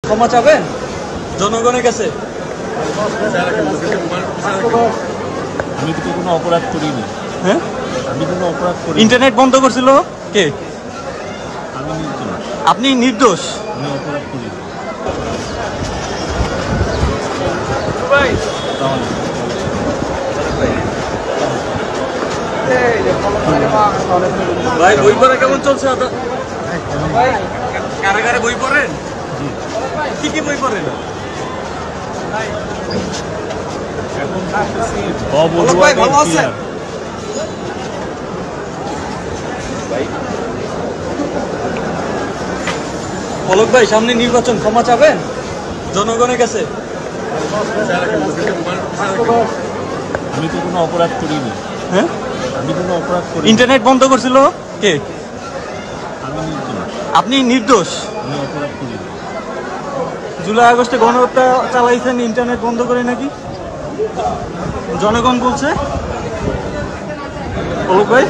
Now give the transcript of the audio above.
ক্ষমা চাবেন জনগণের কাছে? আমি তো কোনো অপরাধ করিনি। হ্যাঁ, আমি কোনো অপরাধ করি। ইন্টারনেট বন্ধ করছিল কে? আমি নির্দোষ। আপনি নির্দোষ? আমি অপরাধ করিনি। ভাই বই পড়া কেমন চলছে? কারাগারে বই পড়েন? কি কি বই পড়েন? ভাই ভালো আছেন? পলক ভাই সামনে নির্বাচন, ক্ষমা চাবেন জনগণের কাছে? আমি তো কোনো অপরাধ করিনি। হ্যাঁ, আমি কোনো অপরাধ করি। ইন্টারনেট বন্ধ করছিল কে? আমি নির্দোষ। আপনি নির্দোষ? আমি অপরাধ করিনি। জুলাই আগস্টে গণহত্যা চালাইছেন ইন্টারনেট বন্ধ করে নাকি জনগণ বলছে। পলক ভাই